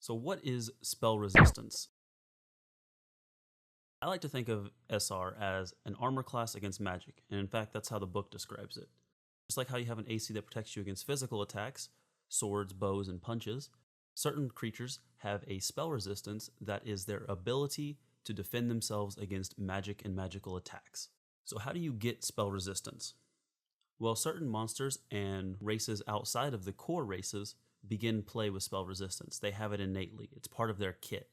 So what is spell resistance? I like to think of SR as an armor class against magic, and in fact that's how the book describes it. Just like how you have an AC that protects you against physical attacks, swords, bows, and punches, certain creatures have a spell resistance that is their ability to defend themselves against magic and magical attacks. So how do you get spell resistance? Well, certain monsters and races outside of the core races begin play with spell resistance. They have it innately. It's part of their kit.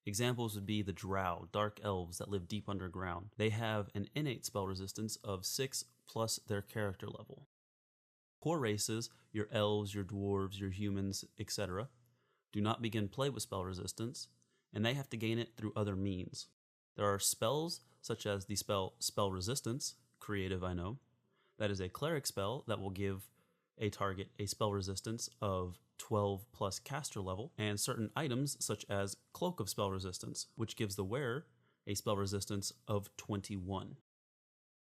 Examples would be the drow, dark elves that live deep underground. They have an innate spell resistance of 6 plus their character level. Core races, your elves, your dwarves, your humans, etc., do not begin play with spell resistance, and they have to gain it through other means. There are spells such as the spell resistance, creative I know, that is a cleric spell that will give a target a spell resistance of 12 plus caster level, and certain items such as Cloak of Spell Resistance, which gives the wearer a spell resistance of 21.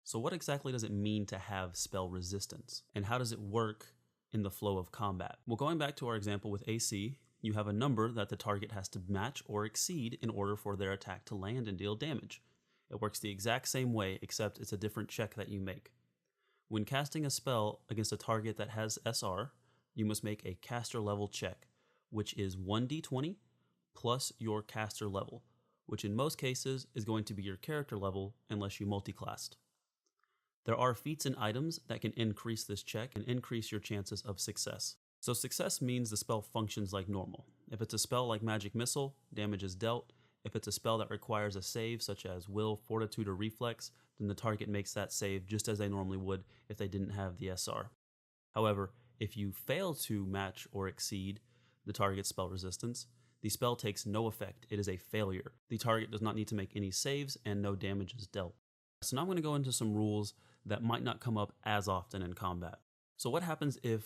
So what exactly does it mean to have spell resistance, and how does it work in the flow of combat? Well, going back to our example with AC, you have a number that the target has to match or exceed in order for their attack to land and deal damage. It works the exact same way, except it's a different check that you make. When casting a spell against a target that has SR, you must make a caster level check, which is 1d20 plus your caster level, which in most cases is going to be your character level unless you multiclassed. There are feats and items that can increase this check and increase your chances of success. So success means the spell functions like normal. If it's a spell like Magic Missile, damage is dealt. If it's a spell that requires a save, such as Will, Fortitude, or Reflex, then the target makes that save just as they normally would if they didn't have the SR. However, if you fail to match or exceed the target's spell resistance, the spell takes no effect. It is a failure. The target does not need to make any saves and no damage is dealt. So now I'm going to go into some rules that might not come up as often in combat. So what happens if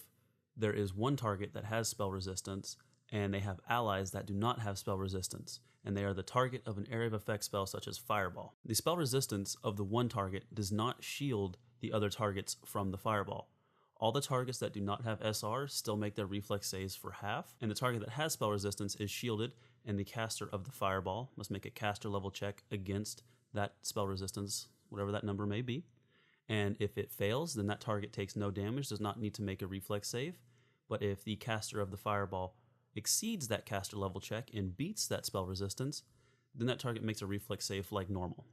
there is one target that has spell resistance and they have allies that do not have spell resistance, and they are the target of an area of effect spell such as Fireball? The spell resistance of the one target does not shield the other targets from the Fireball. All the targets that do not have SR still make their reflex saves for half, and the target that has spell resistance is shielded, and the caster of the Fireball must make a caster level check against that spell resistance, whatever that number may be. And if it fails, then that target takes no damage, does not need to make a reflex save. But if the caster of the Fireball exceeds that caster level check and beats that spell resistance, then that target makes a reflex save like normal.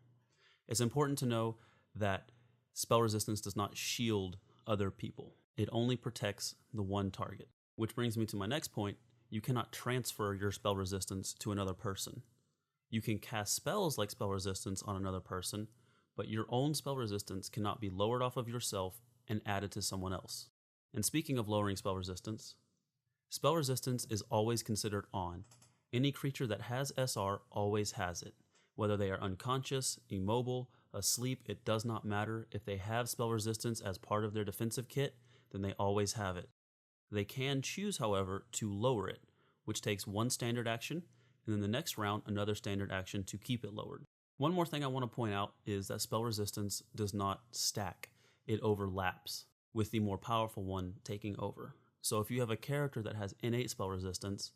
It's important to know that spell resistance does not shield other people. It only protects the one target. Which brings me to my next point. You cannot transfer your spell resistance to another person. You can cast spells like spell resistance on another person, but your own spell resistance cannot be lowered off of yourself and added to someone else. And speaking of lowering spell resistance is always considered on. Any creature that has SR always has it. Whether they are unconscious, immobile, asleep, it does not matter. If they have spell resistance as part of their defensive kit, then they always have it. They can choose, however, to lower it, which takes one standard action, and then the next round another standard action to keep it lowered. One more thing I want to point out is that spell resistance does not stack. It overlaps, with the more powerful one taking over. So if you have a character that has innate spell resistance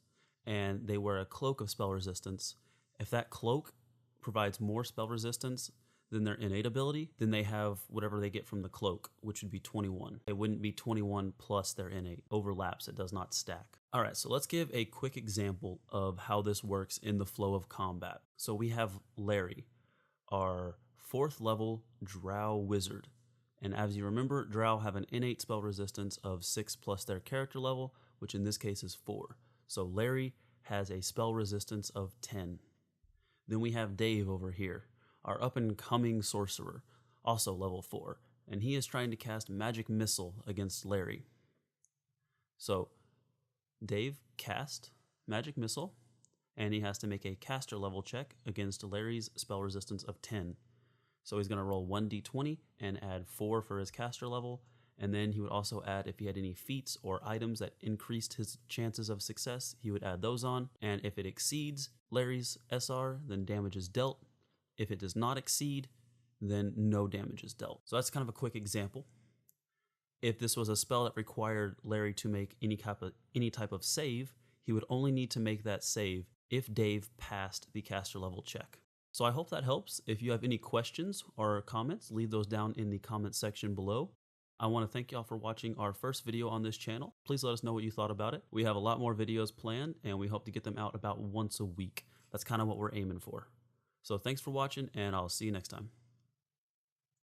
and they wear a cloak of spell resistance, if that cloak provides more spell resistance than their innate ability, then they have whatever they get from the cloak, which would be 21. It wouldn't be 21 plus their innate. Overlaps, it does not stack. All right, so let's give a quick example of how this works in the flow of combat. So we have Larry, our 4th level drow wizard. And as you remember, drow have an innate spell resistance of 6 plus their character level, which in this case is 4. So Larry has a spell resistance of 10. Then we have Dave over here, our up-and-coming sorcerer, also level 4, and he is trying to cast Magic Missile against Larry. So Dave cast Magic Missile, and he has to make a caster level check against Larry's spell resistance of 10. So he's going to roll 1d20 and add 4 for his caster level, and then he would also add, if he had any feats or items that increased his chances of success, he would add those on, and if it exceeds Larry's SR, then damage is dealt. If it does not exceed, then no damage is dealt. So that's kind of a quick example. If this was a spell that required Larry to make any type of save, he would only need to make that save if Dave passed the caster level check. So I hope that helps. If you have any questions or comments, leave those down in the comment section below. I want to thank y'all for watching our first video on this channel. Please let us know what you thought about it. We have a lot more videos planned, and we hope to get them out about once a week. That's kind of what we're aiming for. So thanks for watching, and I'll see you next time.